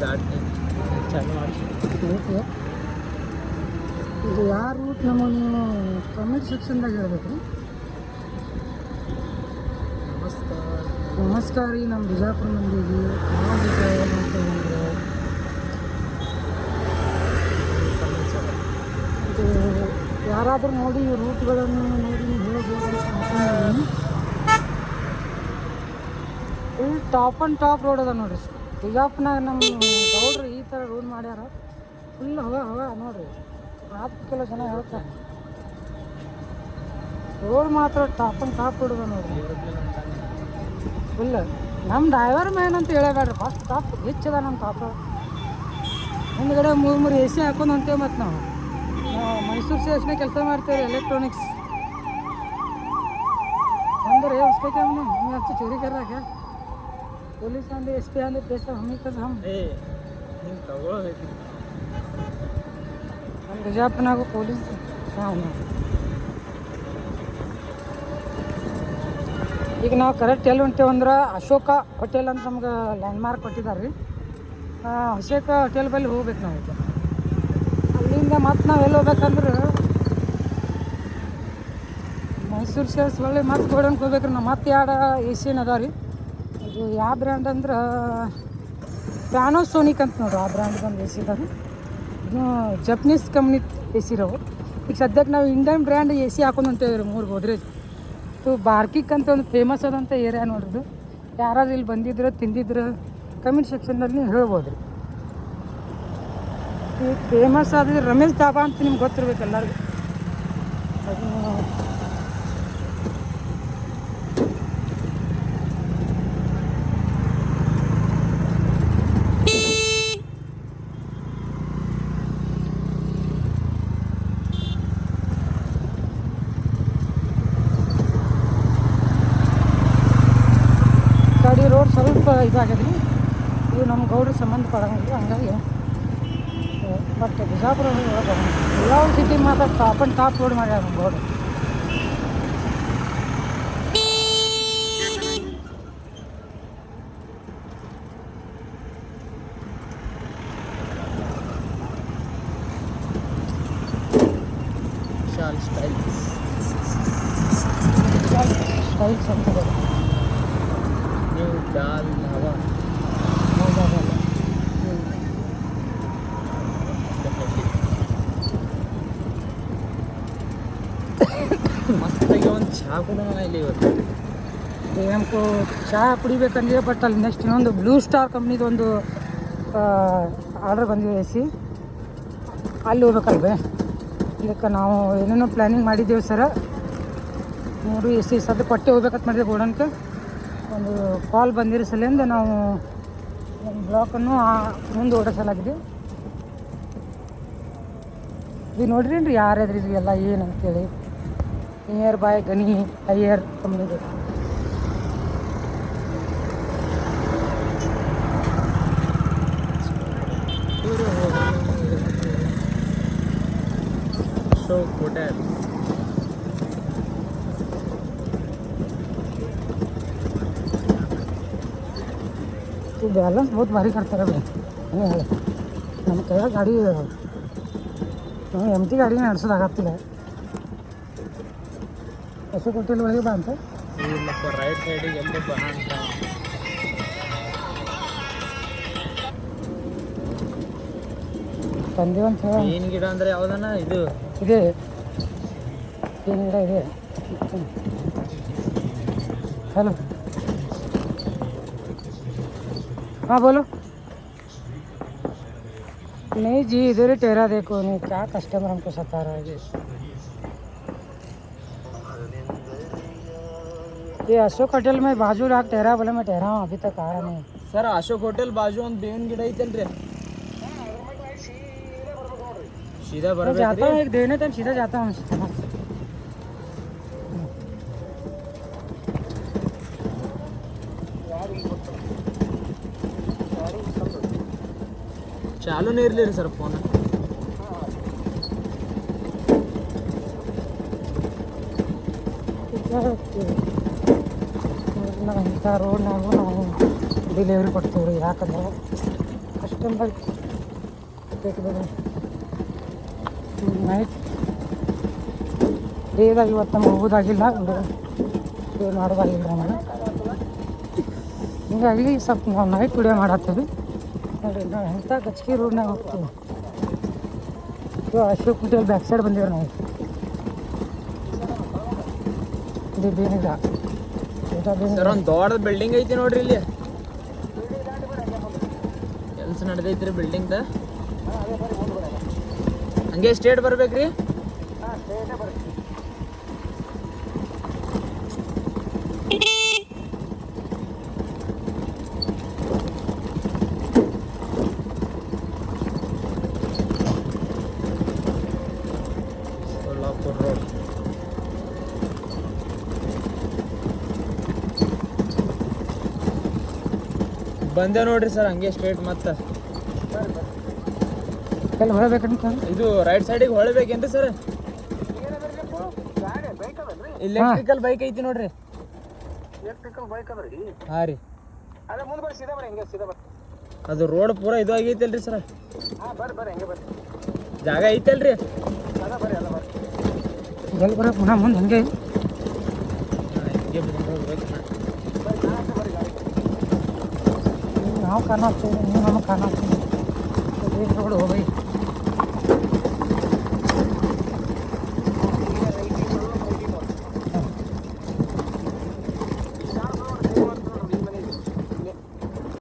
ದಾಟಿ ಚಾಲು ಮಾಡಿ ಓಕೆ. ಇದು ಯಾವ ರೂಟ್ ನಮಗೆ ನೀವು ಕಮೆಂಟ್ ಸೆಕ್ಷನ್ದಾಗ ಹೇಳ್ಬೇಕು ರೀ. ನಮಸ್ಕಾರ ರೀ, ನಮ್ಮ ಬಿಜಾಪುರ ಮಂದಿಗೆ ಇದು ಯಾರಾದರೂ ನೋಡಿ ಈ ರೂಟ್ಗಳನ್ನು ನೋಡಿ ಹೇಳ್ಬೋದು ಅಂತ ಅನ್ಕೊಂಡಿದ್ದೀನಿ. Full top and top road ಅದ ನೋಡಿರಿ. ಬಿಜಾಪುರನಾಗ ನಮ್ಮ ಗೌಡ್ರು ಈ ಥರ ರೋಡ್ ಮಾಡ್ಯಾರ. ಫುಲ್ ಹವ ನೋಡಿರಿ. ರಾತ್ರಿಗೆಲ್ಲ ಜನ ಹೇಳ್ತಾರೆ ರೋಡ್ ಮಾತ್ರ ಟಾಪ್ ಆ್ಯಂಡ್ ಟಾಪ್ ರೋಡ್ ಅದ ನೋಡಿರಿ. ಫುಲ್ ನಮ್ಮ ಡ್ರೈವರ್ ಮ್ಯಾನ್ ಅಂತ ಹೇಳಬೇಡ್ರಿ, ಫಸ್ಟ್ ಟಾಪ್ ಹೆಚ್ಚದ ನಮ್ಮ ಟಾಪ್. ಹಿಂದ್ಗಡೆ ಮೂರು ಎ ಸಿ ಹಾಕೊಂಡು ಅಂತೇವೆ. ಮತ್ತು ನಾವು ಮೈಸೂರು ಸ್ಟೇಷನಾಗ ಕೆಲಸ ಮಾಡ್ತೇವೆ ಎಲೆಕ್ಟ್ರಾನಿಕ್ಸ್ ಅಂದ್ರೆ उसके क्या हमने हमें आपसे चोरी कर रहा क्या? पुलिस आंदे एस पी आंदे पैसा हमें कर हम ಬಿಜಾಪುರನಾಗ ಪೊಲೀಸ್ ಈಗ ನಾವು ಕರೆಕ್ಟ್ ಎಲ್ಲಿ ಹೊಂಟೇವಂದ್ರೆ ಅಶೋಕ ಹೋಟೆಲ್ ಅಂತ ನಮ್ಗೆ ಲ್ಯಾಂಡ್ಮಾರ್ಕ್ ಕೊಟ್ಟಿದ್ದಾರೆ ರೀ. ಅಶೋಕ ಹೋಟೆಲ್ ಬಳಿ ಹೋಗ್ಬೇಕು ನಾವು. ಈಗ ಅಲ್ಲಿಂದ ಮತ್ತೆ ನಾವು ಎಲ್ಲಿ ಹೋಗ್ಬೇಕಂದ್ರೆ ಮೈಸೂರು ಸೇಲ್ಸ್ ಒಳ್ಳೆ ಮತ್ತೆ ಗೋಡನ್ಗೆ ಹೋಗ್ಬೇಕ್ರಿ. ನಾವು ಮತ್ತೆ ಎರಡು ಏಷಿಯನ್ ಅದಾವ ರೀ. ಇದು ಯಾವ ಬ್ರ್ಯಾಂಡ್ ಅಂದ್ರೆ ಪ್ಯಾನೋಸೋನಿಕ್ ಅಂತ ನೋಡ್ರಿ. ಆ ಬ್ರ್ಯಾಂಡ್ ಒಂದು ಎ ಸಿ ಇದಾವೆ. ಇದು ಜಪನೀಸ್ ಕಂಪ್ನಿ ಎ ಸಿ ಇರೋವು. ಈಗ ಸದ್ಯಕ್ಕೆ ನಾವು ಇಂಡಿಯನ್ ಬ್ರ್ಯಾಂಡ್ ಎ ಸಿ ಹಾಕೊಂಡು ಹೊಂಟೇವೆ ರೀ. 3 ಗೋದ್ರೇಜ್. ಇದು ಬಾರ್ಕಿಕ್ ಅಂತ ಒಂದು ಫೇಮಸ್ ಆದಂಥ ಏರಿಯಾ ನೋಡ್ರಿ. ಯಾರಾದ್ರೂ ಇಲ್ಲಿ ಬಂದಿದ್ರೆ ತಿಂದಿದ್ರೆ ಕಮೆಂಟ್ ಸೆಕ್ಷನ್ನಲ್ಲಿ ಹೇಳ್ಬೋದು ರೀ. ಈ ಫೇಮಸ್ ಆದ್ರೆ ರಮೇಶ್ ಧಾಬಾ ಅಂತ ನಿಮ್ಗೆ ಗೊತ್ತಿರ್ಬೇಕು ಎಲ್ಲರಿಗೂ. ಅದು ಗಾಡಿ ರೋಡ್ ಸ್ವಲ್ಪ ಇದಾಗಿದೆ. ಇದು ನಮ್ಮ ಗೌಡ್ರಿಗೆ ಸಂಬಂಧ ಪಡೋಂಗಿಲ್ಲ. ಹಂಗಾಗಿ ಬಟ್ ಬಿಜಾಪುರ ಎಲ್ಲ ಸಿಟಿ ಮಾತ್ರ ಟಾಪ್ ಆ್ಯಂಡ್ ಟಾಪ್ ರೋಡ್ ಮಾಡ್ಯಾರ ನಮ್ಮ ಗೌಡ್ರು. ಸ್ಟೈಲ್ಸ್ ಅಂತ ನ್ಯೂ ದಾಲ್ ಹವಾ ಮಸ್ತಾಗಿ ಒಂದು ಚಹಾ ಕೂಡ ಇಲ್ಲಿ ಇವತ್ತು ನಮ್ಗೆ ಚಹಾ ಕುಡಿಬೇಕಂದ್ರೆ. ಬಟ್ ಅಲ್ಲಿ ನೆಕ್ಸ್ಟ್ ಇನ್ನೊಂದು ಬ್ಲೂ ಸ್ಟಾರ್ ಕಂಪ್ನಿದು ಒಂದು ಆರ್ಡರ್ ಬಂದಿದೆ ಎ ಸಿ. ಅಲ್ಲಿ ಹೋಗ್ಬೇಕಲ್ವೇ. ಇದಕ್ಕೆ ನಾವು ಏನೇನೋ ಪ್ಲ್ಯಾನಿಂಗ್ ಮಾಡಿದ್ದೇವೆ ಸರ. 3 ಎ ಸಿ ಸದ್ಯ ಪಟ್ಟೆ ಹೋಗ್ಬೇಕಂತ ಮಾಡಿದೆ ಗೋಡನ್ಗೆ. ಒಂದು ಕಾಲ್ ಬಂದಿರೋ ಸಲಿಂದ ನಾವು ಒಂದು ಬ್ಲಾಕನ್ನು ಮುಂದೆ ಓಡಿಸಲಾಗಿದೆ. ಇದು ನೋಡ್ರಿ ರೀ ಯಾರ್ಯಾದ್ರಿ ಎಲ್ಲ ಏನಂತೇಳಿ. ನಿಯರ್ ಬೈ ಗನಿ ಹೈಯರ್ ಕಂಪ್ನಿದು. ಅಶೋಕ್ ಹೋಟೆಲ್ ಬ್ಯಾಲೆನ್ಸ್ ಬಹುತ್ ಭಾರಿ ಕಟ್ತಾರೆ ಬಿಡಿ. ಹಂಗೆ ಹೇಳಿ ನಮ್ಮ ಕೈಯಾಗ ಗಾಡಿ ನಾವು ಎಮ್ಟಿ ಗಾಡಿ ನಡೆಸೋದಾಗತ್ತಿಲ್ಲ. ಅಶೋಕ್ ಹೋಟೆಲ್ ಒಳಗೆ ಬಾ ಅಂತ ಇಲ್ಲಪ್ಪ ರೈಟ್ ಸೈಡಿಗೆ ಎಲ್ಲಿ ಬಾ ಅಂತ ತಂದೆ ಅಂತ ಹೇಳಿ. ಏನು ಗಿಡ ಅಂದರೆ ಯಾವುದನ್ನ ಇದು ಇದೆ ಏನು ಗಿಡ ಇದೆ. हेलो हाँ बोलो. नहीं जी इधर ही ठहरा देखो. नहीं क्या कस्टमर हमको सता रहा है जी. ये अशोक होटल में बाजू रात ठहरा बोले मैं ठहरा हूँ अभी तक आया नहीं. ಸರ್ ಅಶೋಕ್ ಹೋಟೆಲ್ ಬಾಜು ಒಂದು ಬೇವಿನ ಗಿಡ ಐತಲ್ರಿ. सीधा मैं जाता हूँ एक देने टाइम सीधा जाता हूँ. ಚಾಲೂನೇ ಇರಲಿ ರೀ ಸರ್ ಫೋನ್. ನಾವು ಇಂಥ ರೋಡ್ನಾಗೂ ನಾವು ಡೆಲಿವರಿ ಕೊಡ್ತೀವಿ ರೀ. ಯಾಕಂದ್ರೆ ಕಸ್ಟಮ್ ಬೈಕ್ ನೈಟ್ ಡೇದಾಗ ಇವತ್ತು ನಮ್ಗೆ ಹೋಗೋದಾಗಿಲ್ಲ ವಿಡಿಯೋ ಮಾಡೋದಾಗಿಲ್ಲ ನಮಗೆ. ಹೀಗಾಗಿ ಸ್ವಲ್ಪ ನಾವು ನೈಟ್ ವಿಡಿಯೋ ಮಾಡತ್ತೀವಿ ನೋಡಿರಿ. ನಾವು ಎಂಥ ಗಚ್ಕಿ ರೋಡ್ನಾಗ ಹೋಗ್ತೀವಿ. ಇದು ಅಶೋಕ್ ಹೋಟೆಲ್ ಬ್ಯಾಕ್ ಸೈಡ್ ಬಂದೀವಿ ನಾವು. ಇದು ಬೇನಿಲ್ಲ ಸರ್ ಒಂದು ದೊಡ್ಡ ಬಿಲ್ಡಿಂಗ್ ಐತಿ ನೋಡ್ರಿ ಇಲ್ಲಿ. ಕೆಲಸ ನಡೆದೈತ್ರಿ ಬಿಲ್ಡಿಂಗ್ದ. ಹಂಗೆ ಸ್ಟೇಟ್ ಬರ್ಬೇಕ್ರಿ. ಸೋಲಾಪುರ ರೋಡ್. ಬಂದೆ ನೋಡ್ರಿ ಸರ್ ಹಂಗೆ ಸ್ಟ್ರೇಟ್. ಮತ್ತೆ ಎಲ್ಲಿ ಹೊಳಬೇಕಂತ ಇದು ರೈಟ್ ಸೈಡಿಗೆ ಹೊಳಬೇಕೇನ್ರಿ ಸರ್? ಇಲೆಕ್ಟ್ರಿಕಲ್ ಬೈಕ್ ಐತಿ ನೋಡ್ರಿ. ಹಾಂ ರೀ, ಅದು ರೋಡ್ ಪೂರ ಇದು ಆಗೈತಲ್ರಿ ಸರ್. ಜಾಗ ಐತಲ್ರಿ? ಎಲ್ಲಿ ಬರೋಕೆ ಪುನಃ ಮುಂದೆ ಹಂಗೆ ನಾವು ಕಾಣ ನೀವು ನಮಗೆ ಕಾಣ ರೋಡ್ ಹೋಗಿ